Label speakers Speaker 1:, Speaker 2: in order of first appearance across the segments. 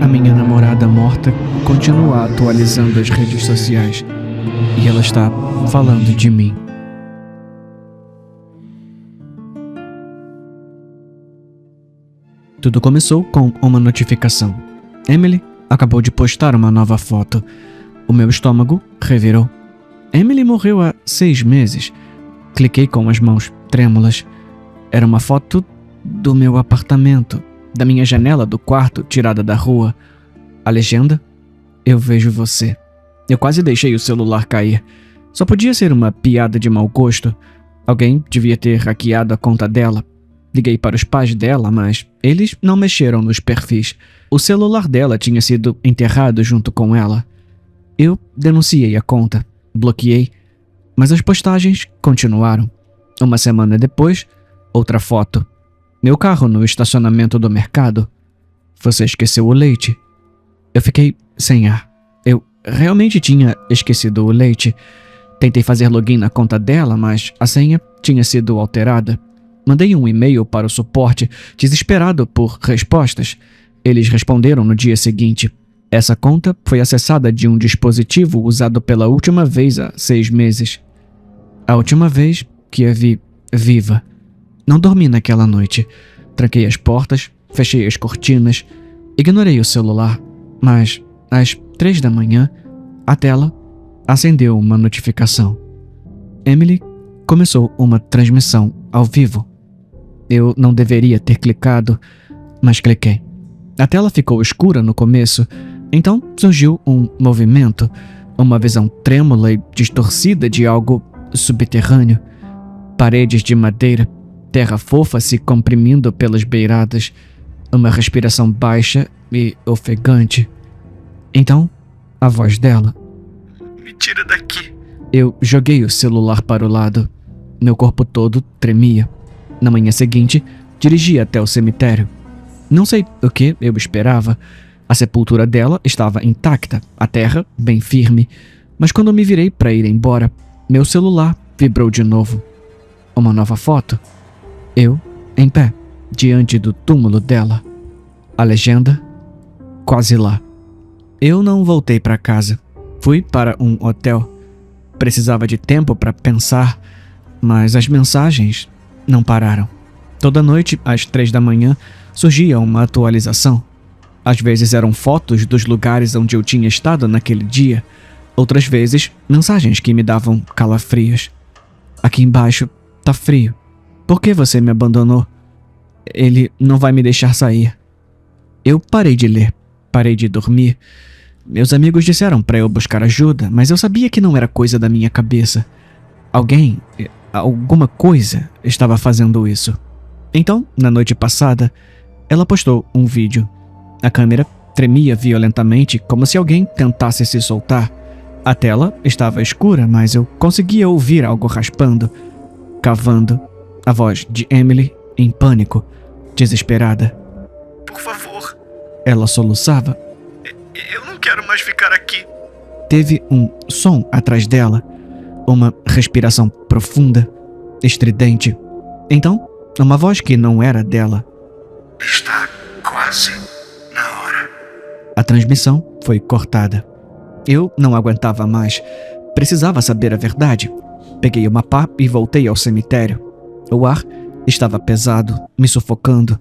Speaker 1: A minha namorada morta continua atualizando as redes sociais e ela está falando de mim. Tudo começou com uma notificação. Emily acabou de postar uma nova foto. O meu estômago revirou. Emily morreu há 6 meses. Cliquei com as mãos trêmulas. Era uma foto do meu apartamento, da minha janela do quarto tirada da rua. A legenda: eu vejo você. Eu quase deixei o celular cair. Só podia ser uma piada de mau gosto. Alguém devia ter hackeado a conta dela. Liguei para os pais dela, mas eles não mexeram nos perfis. O celular dela tinha sido enterrado junto com ela. Eu denunciei a conta, bloqueei, mas as postagens continuaram. Uma semana depois, outra foto. Meu carro no estacionamento do mercado. Você esqueceu o leite. Eu fiquei sem ar. Eu realmente tinha esquecido o leite. Tentei fazer login na conta dela, mas a senha tinha sido alterada. Mandei um e-mail para o suporte, desesperado por respostas. Eles responderam no dia seguinte. Essa conta foi acessada de um dispositivo usado pela última vez há 6 meses. A última vez que a vi viva. Não dormi naquela noite. Tranquei as portas, fechei as cortinas, ignorei o celular, mas às 3 da manhã, a tela acendeu uma notificação. Emily começou uma transmissão ao vivo. Eu não deveria ter clicado, mas cliquei. A tela ficou escura no começo, então surgiu um movimento, uma visão trêmula e distorcida de algo subterrâneo. Paredes de madeira, terra fofa se comprimindo pelas beiradas, uma respiração baixa e ofegante. Então, a voz dela: me tira daqui. Eu joguei o celular para o lado. Meu corpo todo tremia. Na manhã seguinte, dirigi até o cemitério. Não sei o que eu esperava. A sepultura dela estava intacta, a terra bem firme. Mas quando me virei para ir embora, meu celular vibrou de novo. Uma nova foto. Eu, em pé, diante do túmulo dela. A legenda: quase lá. Eu não voltei para casa. Fui para um hotel. Precisava de tempo para pensar, mas as mensagens não pararam. Toda noite, às 3 da manhã, surgia uma atualização. Às vezes eram fotos dos lugares onde eu tinha estado naquele dia. Outras vezes, mensagens que me davam calafrios. Aqui embaixo tá frio. Por que você me abandonou? Ele não vai me deixar sair. Eu parei de ler, parei de dormir. Meus amigos disseram para eu buscar ajuda, mas eu sabia que não era coisa da minha cabeça. Alguma coisa estava fazendo isso. Então, na noite passada, ela postou um vídeo. A câmera tremia violentamente, como se alguém tentasse se soltar. A tela estava escura, mas eu conseguia ouvir algo raspando, cavando. A voz de Emily, em pânico, desesperada. Por favor. Ela soluçava. Eu não quero mais ficar aqui. Teve um som atrás dela. Uma respiração profunda, estridente. Então, uma voz que não era dela. Está quase na hora. A transmissão foi cortada. Eu não aguentava mais. Precisava saber a verdade. Peguei uma pá e voltei ao cemitério. O ar estava pesado, me sufocando.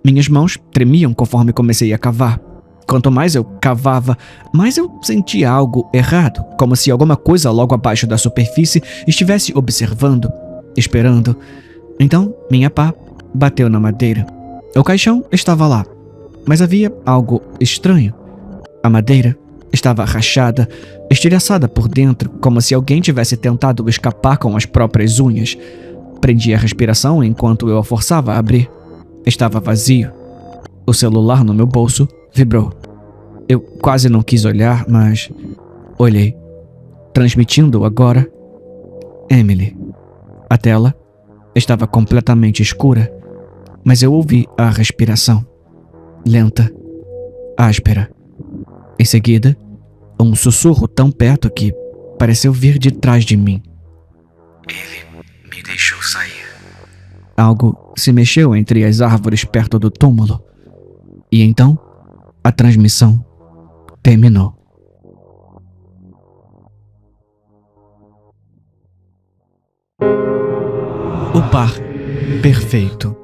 Speaker 1: Minhas mãos tremiam conforme comecei a cavar. Quanto mais eu cavava, mais eu sentia algo errado, como se alguma coisa logo abaixo da superfície estivesse observando, esperando. Então, minha pá bateu na madeira. O caixão estava lá, mas havia algo estranho. A madeira estava rachada, estilhaçada por dentro, como se alguém tivesse tentado escapar com as próprias unhas. Prendi a respiração enquanto eu a forçava a abrir. Estava vazio. O celular no meu bolso vibrou. Eu quase não quis olhar, mas olhei. Transmitindo agora: Emily. A tela estava completamente escura, mas eu ouvi a respiração. Lenta, áspera. Em seguida, um sussurro tão perto que pareceu vir de trás de mim. Ele me deixou sair. Algo se mexeu entre as árvores perto do túmulo. E então, A transmissão terminou. O par perfeito.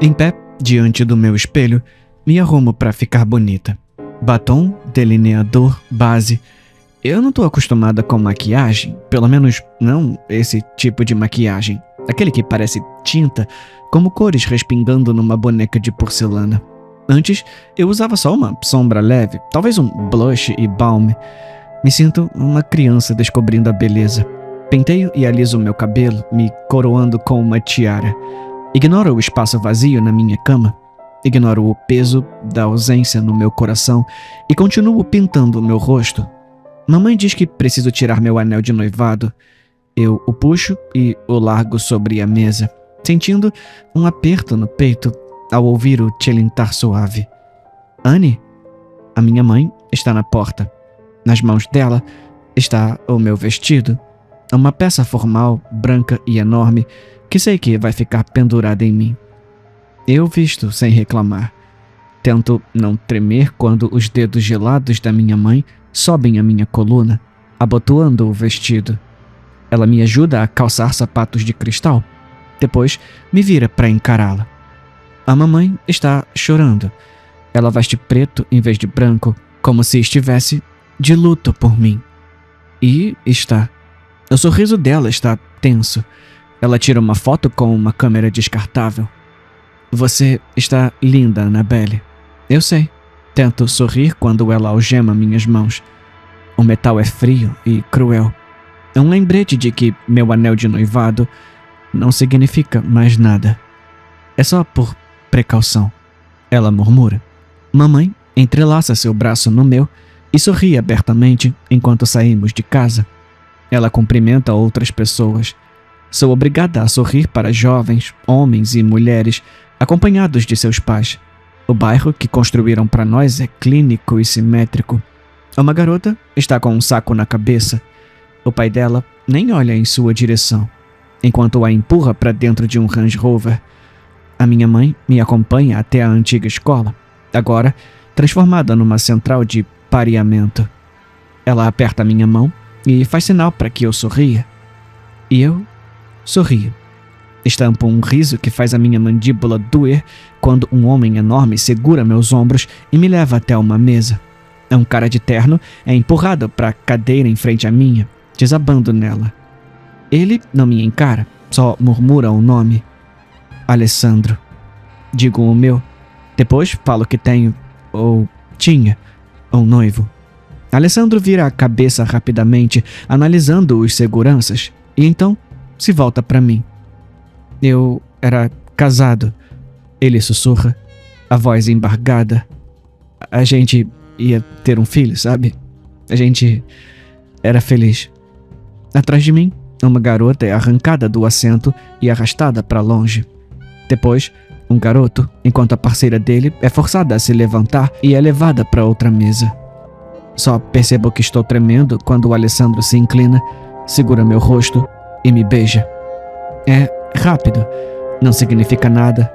Speaker 1: Em pé, diante do meu espelho, me arrumo para ficar bonita. Batom, delineador, base. Eu não tô acostumada com maquiagem, pelo menos não esse tipo de maquiagem. Aquele que parece tinta, como cores respingando numa boneca de porcelana. Antes, eu usava só uma sombra leve, talvez um blush e balm. Me sinto uma criança descobrindo a beleza. Penteio e aliso meu cabelo, me coroando com uma tiara. Ignoro o espaço vazio na minha cama. Ignoro o peso da ausência no meu coração e continuo pintando o meu rosto. Mamãe diz que preciso tirar meu anel de noivado. Eu o puxo e o largo sobre a mesa, sentindo um aperto no peito ao ouvir o tilintar suave. Anne, a minha mãe, está na porta. Nas mãos dela está o meu vestido, uma peça formal, branca e enorme, que sei que vai ficar pendurada em mim. Eu visto sem reclamar. Tento não tremer quando os dedos gelados da minha mãe sobem a minha coluna, abotoando o vestido. Ela me ajuda a calçar sapatos de cristal. Depois me vira para encará-la. A mamãe está chorando. Ela veste preto em vez de branco, como se estivesse de luto por mim. E está. O sorriso dela está tenso. Ela tira uma foto com uma câmera descartável. Você está linda, Annabelle. Eu sei. Tento sorrir quando ela algema minhas mãos. O metal é frio e cruel. É um lembrete de que meu anel de noivado não significa mais nada. É só por precaução. Ela murmura. Mamãe entrelaça seu braço no meu e sorri abertamente enquanto saímos de casa. Ela cumprimenta outras pessoas. Sou obrigada a sorrir para jovens, homens e mulheres, acompanhados de seus pais. O bairro que construíram para nós é clínico e simétrico. Uma garota está com um saco na cabeça. O pai dela nem olha em sua direção, enquanto a empurra para dentro de um Range Rover. A minha mãe me acompanha até a antiga escola, agora transformada numa central de pareamento. Ela aperta minha mão e faz sinal para que eu sorria. E eu sorrio. Estampo um riso que faz a minha mandíbula doer quando um homem enorme segura meus ombros e me leva até uma mesa. Um cara de terno é empurrado para a cadeira em frente à minha, desabando nela. Ele não me encara, só murmura o nome. Alessandro. Digo o meu. Depois falo que tenho, ou tinha, um noivo. Alessandro vira a cabeça rapidamente, analisando os seguranças, e então se volta para mim. Eu era casado. Ele sussurra, a voz embargada. A gente ia ter um filho, sabe? A gente era feliz. Atrás de mim, uma garota é arrancada do assento e arrastada para longe. Depois, um garoto, enquanto a parceira dele é forçada a se levantar e é levada para outra mesa. Só percebo que estou tremendo quando o Alessandro se inclina, segura meu rosto e me beija. É rápido, não significa nada,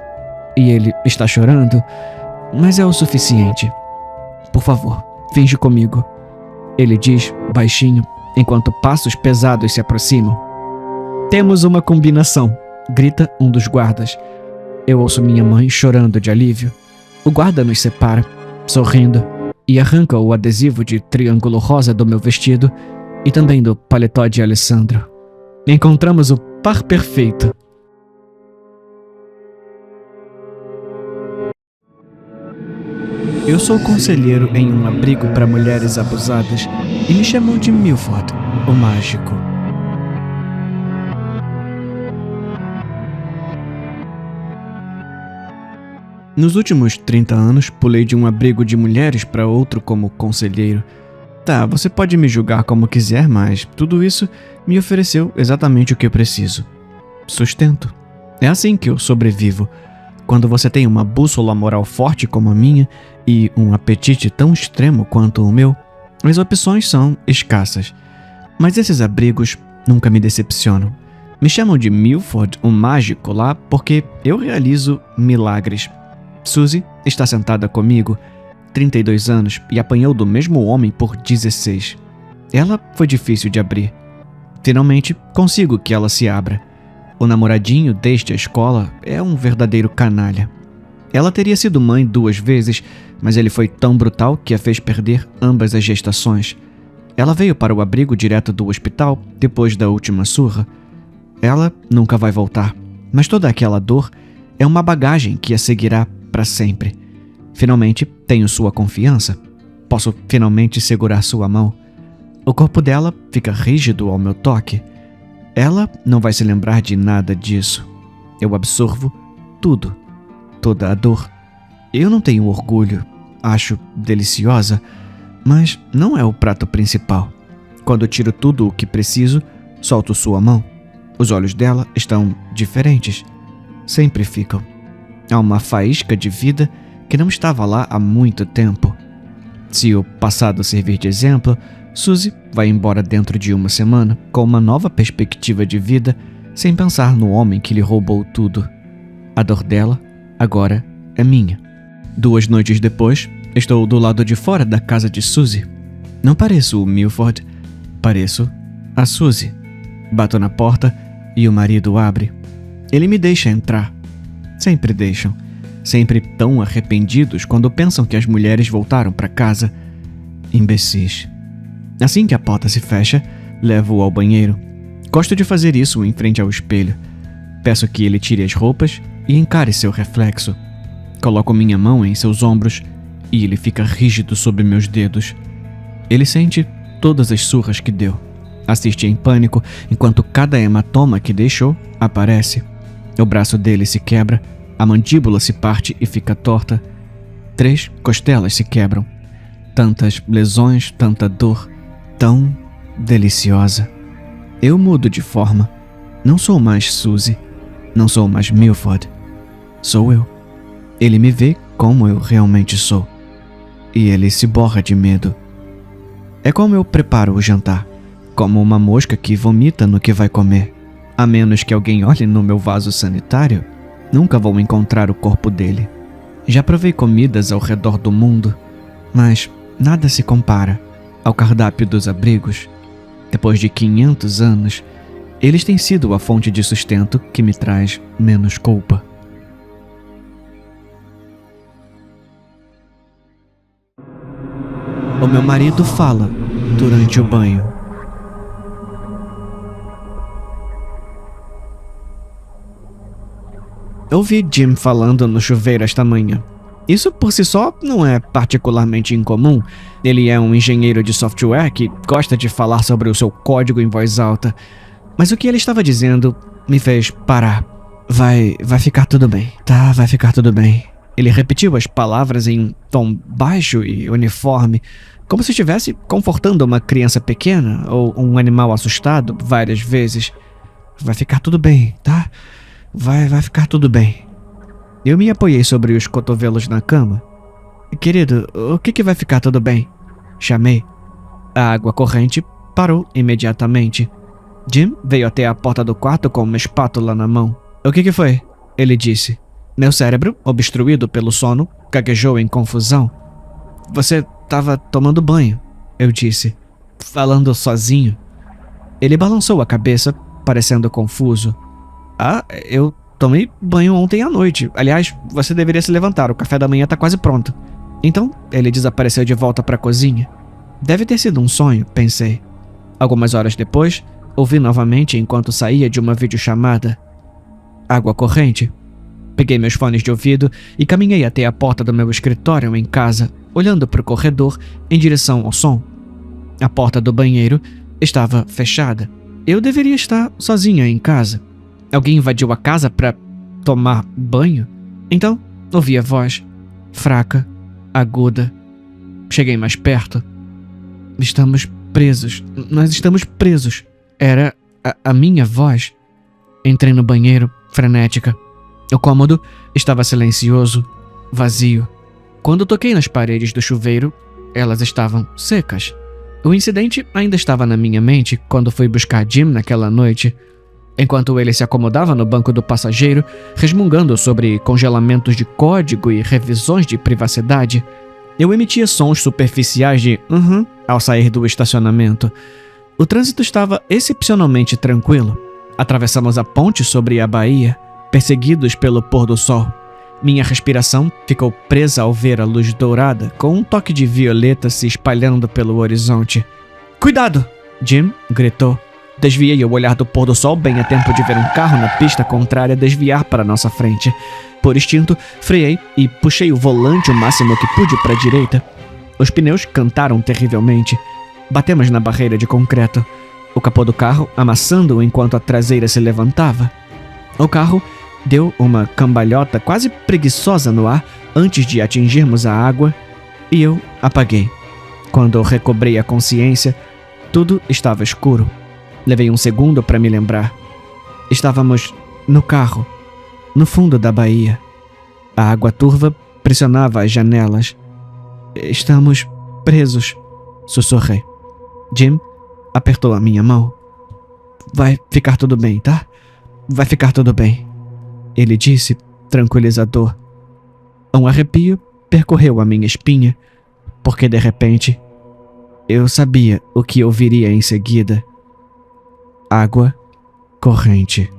Speaker 1: e ele está chorando, mas é o suficiente. Por favor, finge comigo, ele diz, baixinho, enquanto passos pesados se aproximam. Temos uma combinação, grita um dos guardas. Eu ouço minha mãe chorando de alívio. O guarda nos separa, sorrindo, e arranca o adesivo de triângulo rosa do meu vestido e também do paletó de Alessandro. Encontramos o par perfeito. Eu sou conselheiro em um abrigo para mulheres abusadas e me chamam de Milford, o mágico. Nos últimos 30 anos, pulei de um abrigo de mulheres para outro como conselheiro. Tá, você pode me julgar como quiser, mas tudo isso me ofereceu exatamente o que eu preciso. Sustento. É assim que eu sobrevivo. Quando você tem uma bússola moral forte como a minha e um apetite tão extremo quanto o meu, as opções são escassas. Mas esses abrigos nunca me decepcionam. Me chamam de Milford, o mágico lá, porque eu realizo milagres. Suzy está sentada comigo, 32 anos, e apanhou do mesmo homem por 16. Ela foi difícil de abrir. Finalmente, consigo que ela se abra. O namoradinho desde a escola é um verdadeiro canalha. Ela teria sido mãe 2 vezes, mas ele foi tão brutal que a fez perder ambas as gestações. Ela veio para o abrigo direto do hospital depois da última surra. Ela nunca vai voltar, mas toda aquela dor é uma bagagem que a seguirá para sempre. Finalmente tenho sua confiança. Posso finalmente segurar sua mão. O corpo dela fica rígido ao meu toque. Ela não vai se lembrar de nada disso. Eu absorvo tudo, toda a dor. Eu não tenho orgulho, acho deliciosa, mas não é o prato principal. Quando tiro tudo o que preciso, solto sua mão. Os olhos dela estão diferentes. Sempre ficam. Há uma faísca de vida que não estava lá há muito tempo. Se o passado servir de exemplo, Suzy vai embora dentro de 1 semana com uma nova perspectiva de vida, sem pensar no homem que lhe roubou tudo. A dor dela agora é minha. 2 noites depois, estou do lado de fora da casa de Suzy. Não pareço o Milford, pareço a Suzy. Bato na porta e o marido abre. Ele me deixa entrar. Sempre deixam. Sempre tão arrependidos quando pensam que as mulheres voltaram para casa. Imbecis. Assim que a porta se fecha, levo-o ao banheiro. Gosto de fazer isso em frente ao espelho. Peço que ele tire as roupas e encare seu reflexo. Coloco minha mão em seus ombros e ele fica rígido sobre meus dedos. Ele sente todas as surras que deu. Assiste em pânico enquanto cada hematoma que deixou aparece. O braço dele se quebra, a mandíbula se parte e fica torta. 3 costelas se quebram. Tantas lesões, tanta dor, tão deliciosa. Eu mudo de forma. Não sou mais Suzy, não sou mais Milford. Sou eu. Ele me vê como eu realmente sou. E ele se borra de medo. É como eu preparo o jantar. Como uma mosca que vomita no que vai comer. A menos que alguém olhe no meu vaso sanitário, nunca vou encontrar o corpo dele. Já provei comidas ao redor do mundo, mas nada se compara ao cardápio dos abrigos. Depois de 500 anos, eles têm sido a fonte de sustento que me traz menos culpa. O meu marido fala durante o banho. Ouvi Jim falando no chuveiro esta manhã. Isso por si só não é particularmente incomum. Ele é um engenheiro de software que gosta de falar sobre o seu código em voz alta. Mas o que ele estava dizendo me fez parar. Vai ficar tudo bem, tá? Vai ficar tudo bem. Ele repetiu as palavras em um tom baixo e uniforme, como se estivesse confortando uma criança pequena ou um animal assustado várias vezes. Vai ficar tudo bem, tá? Vai ficar tudo bem. Eu me apoiei sobre os cotovelos na cama. Querido, o que vai ficar tudo bem? Chamei. A água corrente parou imediatamente. Jim veio até a porta do quarto com uma espátula na mão. O que foi? Ele disse. Meu cérebro, obstruído pelo sono, gaguejou em confusão. Você estava tomando banho, eu disse, falando sozinho. Ele balançou a cabeça, parecendo confuso. Ah, eu tomei banho ontem à noite. Aliás, você deveria se levantar, o café da manhã está quase pronto. Então, ele desapareceu de volta para a cozinha. Deve ter sido um sonho, pensei. Algumas horas depois, ouvi novamente enquanto saía de uma videochamada. Água corrente. Peguei meus fones de ouvido e caminhei até a porta do meu escritório em casa, olhando para o corredor em direção ao som. A porta do banheiro estava fechada. Eu deveria estar sozinha em casa. Alguém invadiu a casa para tomar banho? Então, ouvi a voz, fraca, aguda. Cheguei mais perto. Estamos presos. Nós estamos presos. Era a minha voz. Entrei no banheiro, frenética. O cômodo estava silencioso, vazio. Quando toquei nas paredes do chuveiro, elas estavam secas. O incidente ainda estava na minha mente quando fui buscar Jim naquela noite. Enquanto ele se acomodava no banco do passageiro, resmungando sobre congelamentos de código e revisões de privacidade, eu emitia sons superficiais de ao sair do estacionamento. O trânsito estava excepcionalmente tranquilo. Atravessamos a ponte sobre a baía, perseguidos pelo pôr do sol. Minha respiração ficou presa ao ver a luz dourada, com um toque de violeta se espalhando pelo horizonte. "Cuidado!" Jim gritou. Desviei o olhar do pôr do sol bem a tempo de ver um carro na pista contrária desviar para nossa frente. Por instinto, freiei e puxei o volante o máximo que pude para a direita. Os pneus cantaram terrivelmente. Batemos na barreira de concreto. O capô do carro amassando enquanto a traseira se levantava. O carro deu uma cambalhota quase preguiçosa no ar antes de atingirmos a água e eu apaguei. Quando recobrei a consciência, tudo estava escuro. Levei um segundo para me lembrar. Estávamos no carro, no fundo da baía. A água turva pressionava as janelas. "Estamos presos", sussurrei. Jim apertou a minha mão. "Vai ficar tudo bem, tá? Vai ficar tudo bem", ele disse, tranquilizador. Um arrepio percorreu a minha espinha, porque de repente eu sabia o que ouviria em seguida. Água corrente.